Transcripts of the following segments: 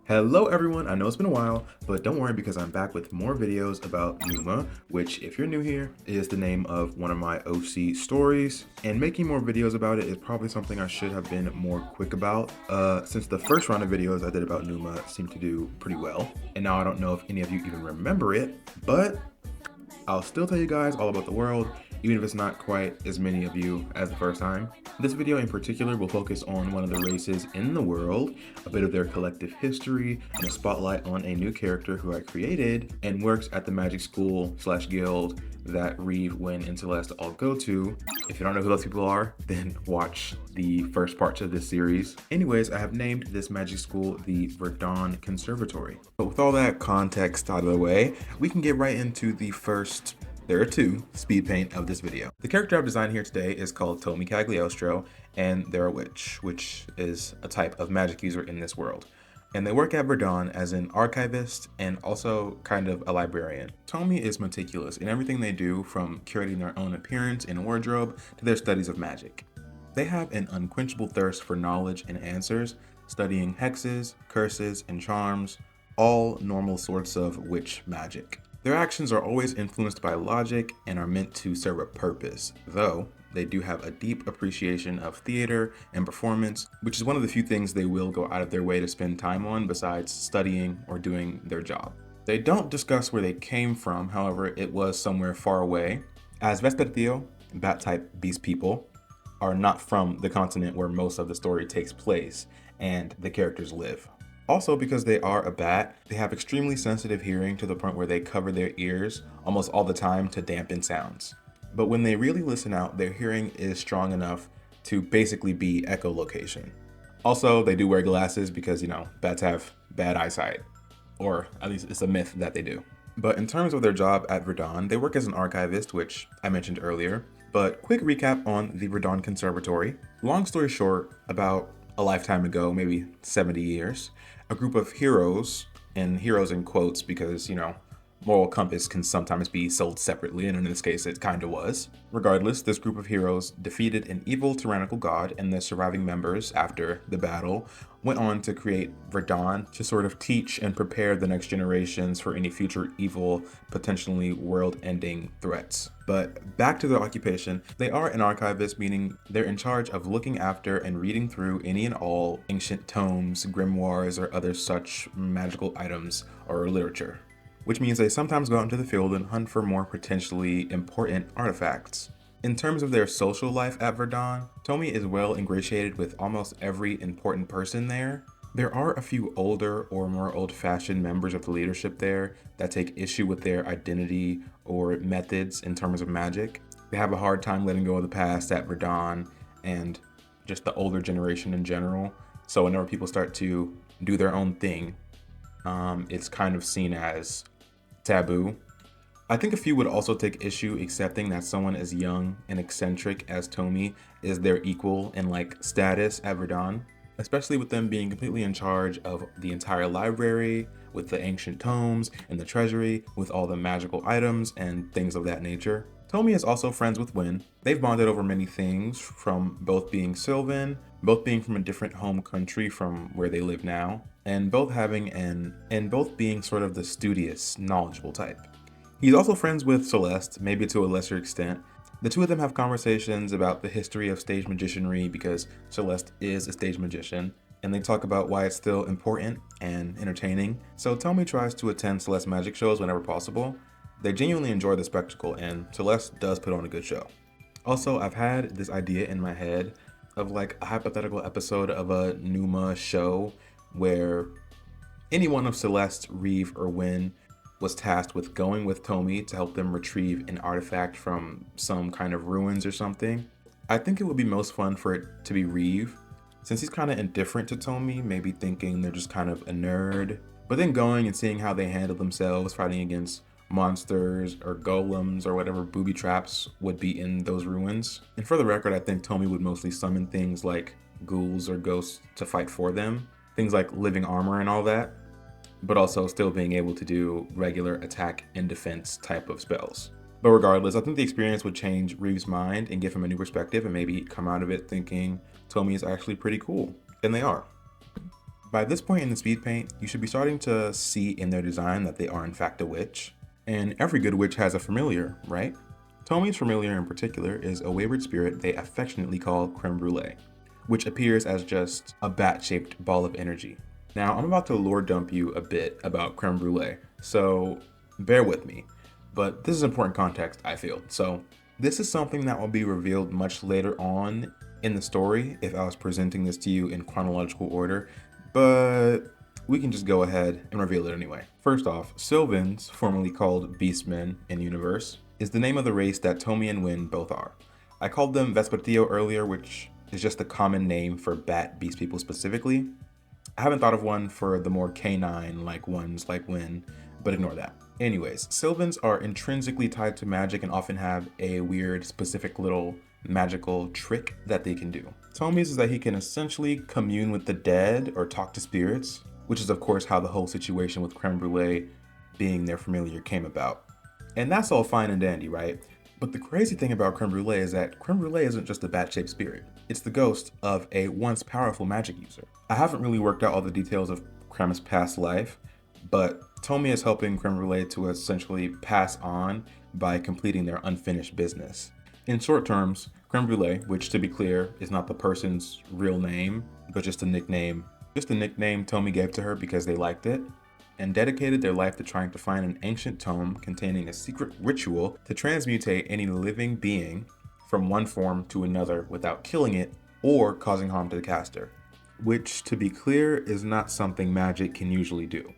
Hello everyone, I know it's been a while, but don't worry because I'm back with more videos about Numa, which if you're new here, is the name of one of my OC stories, and making more videos about it is probably something I should have been more quick about, since the first round of videos I did about Numa seemed to do pretty well, and now I don't know if any of you even remember it, but I'll still tell you guys all about the world, even if it's not quite as many of you as the first time. This video in particular will focus on one of the races in the world, a bit of their collective history, and a spotlight on a new character who I created and works at the magic school / guild that Reeve, Wynn, and Celeste all go to. If you don't know who those people are, then watch the first parts of this series. Anyways, I have named this magic school the Verdun Conservatory. But with all that context out of the way, we can get right into the first, there are two, speed paint of this video. The character I've designed here today is called Tomi Cagliostro, and they're a witch, which is a type of magic user in this world. And they work at Verdun as an archivist and also kind of a librarian. Tomi is meticulous in everything they do, from curating their own appearance and wardrobe to their studies of magic. They have an unquenchable thirst for knowledge and answers, studying hexes, curses, and charms, all normal sorts of witch magic. Their actions are always influenced by logic and are meant to serve a purpose, though they do have a deep appreciation of theater and performance, which is one of the few things they will go out of their way to spend time on besides studying or doing their job. They don't discuss where they came from, however, it was somewhere far away, as Vespertio, bat-type beast people, are not from the continent where most of the story takes place and the characters live. Also, because they are a bat, they have extremely sensitive hearing to the point where they cover their ears almost all the time to dampen sounds. But when they really listen out, their hearing is strong enough to basically be echolocation. Also, they do wear glasses because, bats have bad eyesight, or at least it's a myth that they do. But in terms of their job at Verdun, they work as an archivist, which I mentioned earlier. But quick recap on the Verdun Conservatory. Long story short, about a lifetime ago, maybe 70 years, a group of heroes, and heroes in quotes because, moral compass can sometimes be sold separately, and in this case it kinda was. Regardless, this group of heroes defeated an evil tyrannical god, and the surviving members, after the battle, went on to create Verdun to sort of teach and prepare the next generations for any future evil, potentially world-ending threats. But back to their occupation, they are an archivist, meaning they're in charge of looking after and reading through any and all ancient tomes, grimoires, or other such magical items or literature, which means they sometimes go out into the field and hunt for more potentially important artifacts. In terms of their social life at Verdun, Tomi is well ingratiated with almost every important person there. There are a few older or more old-fashioned members of the leadership there that take issue with their identity or methods in terms of magic. They have a hard time letting go of the past at Verdun and just the older generation in general. So whenever people start to do their own thing, it's kind of seen as taboo. I think a few would also take issue accepting that someone as young and eccentric as Tomi is their equal in status at Verdun, especially with them being completely in charge of the entire library, with the ancient tomes and the treasury, with all the magical items and things of that nature. Tomi is also friends with Wynn. They've bonded over many things, from both being Sylvan, both being from a different home country from where they live now, and both being sort of the studious, knowledgeable type. He's also friends with Celeste, maybe to a lesser extent. The two of them have conversations about the history of stage magicianry because Celeste is a stage magician, and they talk about why it's still important and entertaining. So Tomi tries to attend Celeste magic shows whenever possible. They genuinely enjoy the spectacle, and Celeste does put on a good show. Also, I've had this idea in my head of a hypothetical episode of a Numa show where any one of Celeste, Reeve, or Wynn was tasked with going with Tomi to help them retrieve an artifact from some kind of ruins or something. I think it would be most fun for it to be Reeve, since he's kind of indifferent to Tomi, maybe thinking they're just kind of a nerd, but then going and seeing how they handle themselves fighting against monsters or golems or whatever booby traps would be in those ruins. And for the record, I think Tomi would mostly summon things like ghouls or ghosts to fight for them, things like living armor and all that, but also still being able to do regular attack and defense type of spells. But regardless, I think the experience would change Reeve's mind and give him a new perspective, and maybe he'd come out of it thinking Tomi is actually pretty cool, and they are. By this point in the speed paint, you should be starting to see in their design that they are in fact a witch. And every good witch has a familiar, right? Tomi's familiar in particular is a wayward spirit they affectionately call creme brulee, which appears as just a bat-shaped ball of energy. Now, I'm about to lore dump you a bit about creme brulee, so bear with me. But this is important context, I feel. So this is something that will be revealed much later on in the story if I was presenting this to you in chronological order, but we can just go ahead and reveal it anyway. First off, Sylvans, formerly called Beastmen in universe, is the name of the race that Tomi and Win both are. I called them Vespertio earlier, which is just a common name for bat beast people specifically. I haven't thought of one for the more canine like ones like Win, but ignore that. Anyways, Sylvans are intrinsically tied to magic and often have a weird specific little magical trick that they can do. Tomi's is that he can essentially commune with the dead or talk to spirits, which is of course how the whole situation with creme brulee being their familiar came about. And that's all fine and dandy, right? But the crazy thing about creme brulee is that creme brulee isn't just a bat-shaped spirit. It's the ghost of a once powerful magic user. I haven't really worked out all the details of Creme's past life, but Tomi is helping creme brulee to essentially pass on by completing their unfinished business. In short terms, creme brulee, which to be clear is not the person's real name, but just a nickname Tomi gave to her because they liked it, and dedicated their life to trying to find an ancient tome containing a secret ritual to transmutate any living being from one form to another without killing it or causing harm to the caster, which, to be clear, is not something magic can usually do.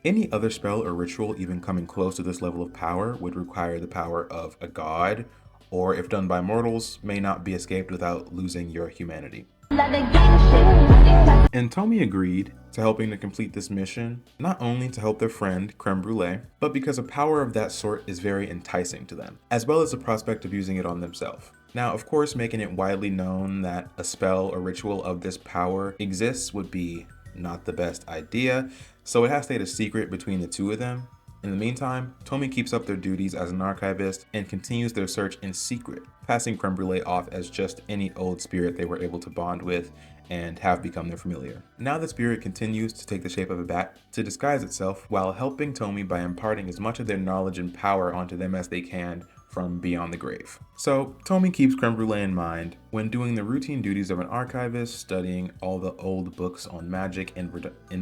Any other spell or ritual even coming close to this level of power would require the power of a god, or if done by mortals, may not be escaped without losing your humanity. And Tomi agreed to helping to complete this mission, not only to help their friend, creme brulee, but because a power of that sort is very enticing to them, as well as the prospect of using it on themselves. Now, of course, making it widely known that a spell or ritual of this power exists would be not the best idea, so it has stayed a secret between the two of them. In the meantime, Tomi keeps up their duties as an archivist and continues their search in secret, passing creme brulee off as just any old spirit they were able to bond with and have become their familiar. Now the spirit continues to take the shape of a bat to disguise itself while helping Tomi by imparting as much of their knowledge and power onto them as they can from beyond the grave. So Tomi keeps creme brulee in mind when doing the routine duties of an archivist, studying all the old books on magic in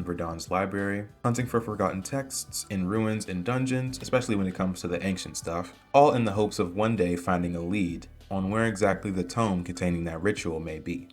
Verdon's library, hunting for forgotten texts in ruins and dungeons, especially when it comes to the ancient stuff, all in the hopes of one day finding a lead on where exactly the tome containing that ritual may be.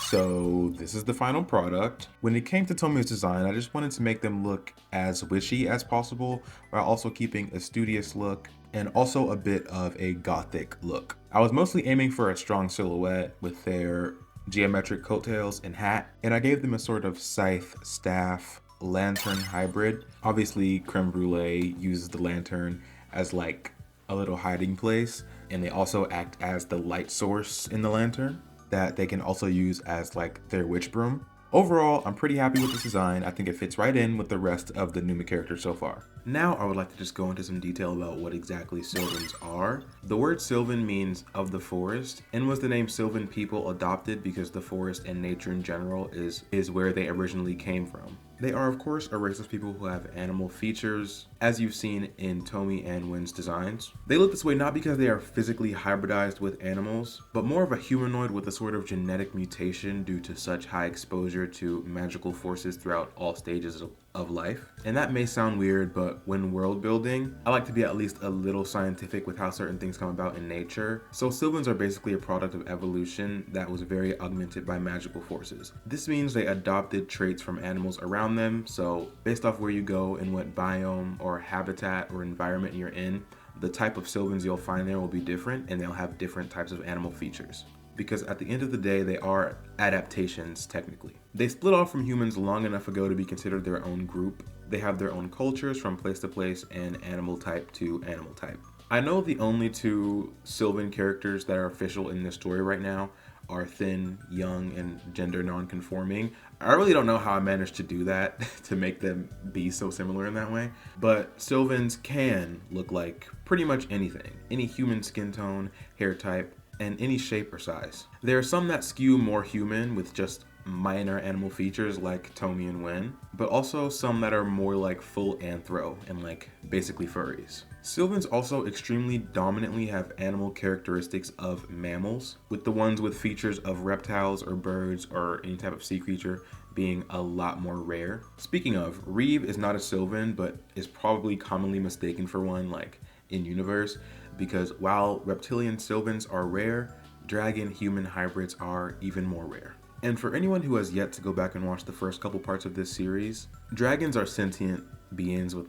So this is the final product. When it came to Tomi's design, I just wanted to make them look as witchy as possible while also keeping a studious look and also a bit of a gothic look. I was mostly aiming for a strong silhouette with their geometric coattails and hat, and I gave them a sort of scythe, staff, lantern hybrid. Obviously, creme brulee uses the lantern as like a little hiding place, and they also act as the light source in the lantern that they can also use as like their witch broom. Overall, I'm pretty happy with this design. I think it fits right in with the rest of the Numa characters so far. Now I would like to just go into some detail about what exactly Sylvans are. The word Sylvan means of the forest, and was the name Sylvan people adopted because the forest and nature in general is where they originally came from. They are of course a race of people who have animal features, as you've seen in Tomi and Win's designs. They look this way not because they are physically hybridized with animals, but more of a humanoid with a sort of genetic mutation due to such high exposure to magical forces throughout all stages of life. And that may sound weird, but when world building, I like to be at least a little scientific with how certain things come about in nature. So Sylvans are basically a product of evolution that was very augmented by magical forces. This means they adopted traits from animals around them, so based off where you go and what biome or habitat or environment you're in, the type of Sylvans you'll find there will be different, and they'll have different types of animal features. Because at the end of the day, they are adaptations technically. They split off from humans long enough ago to be considered their own group. They have their own cultures from place to place and animal type to animal type. I know the only two Sylvan characters that are official in this story right now are thin, young, and gender non-conforming. I really don't know how I managed to do that to make them be so similar in that way, but Sylvans can look like pretty much anything. Any human skin tone, hair type, and any shape or size. There are some that skew more human with just minor animal features like Tomi and Wen, but also some that are more like full anthro and like basically furries. Sylvans also extremely dominantly have animal characteristics of mammals, with the ones with features of reptiles or birds or any type of sea creature being a lot more rare. Speaking of, Reeve is not a Sylvan, but is probably commonly mistaken for one like in universe, because while reptilian Sylvans are rare, dragon-human hybrids are even more rare. And for anyone who has yet to go back and watch the first couple parts of this series, dragons are sentient beings with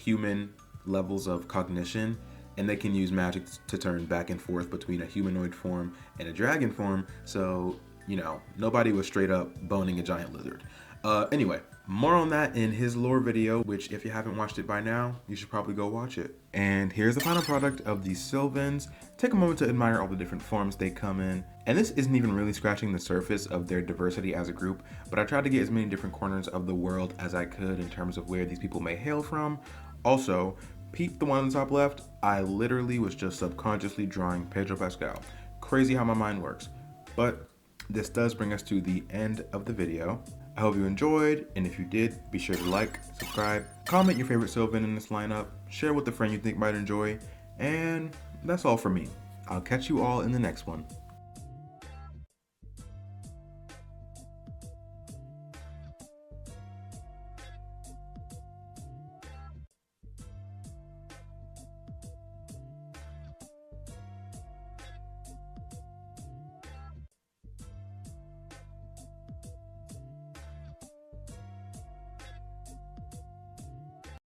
human levels of cognition, and they can use magic to turn back and forth between a humanoid form and a dragon form, so, you know, nobody was straight up boning a giant lizard. Anyway, more on that in his lore video, which if you haven't watched it by now, you should probably go watch it. And here's the final product of these Sylvans. Take a moment to admire all the different forms they come in. And this isn't even really scratching the surface of their diversity as a group, but I tried to get as many different corners of the world as I could in terms of where these people may hail from. Also, peep the one on the top left, I literally was just subconsciously drawing Pedro Pascal. Crazy how my mind works. But this does bring us to the end of the video. I hope you enjoyed, and if you did, be sure to like, subscribe, comment your favorite Sylvan in this lineup, share with a friend you think might enjoy, and that's all for me. I'll catch you all in the next one.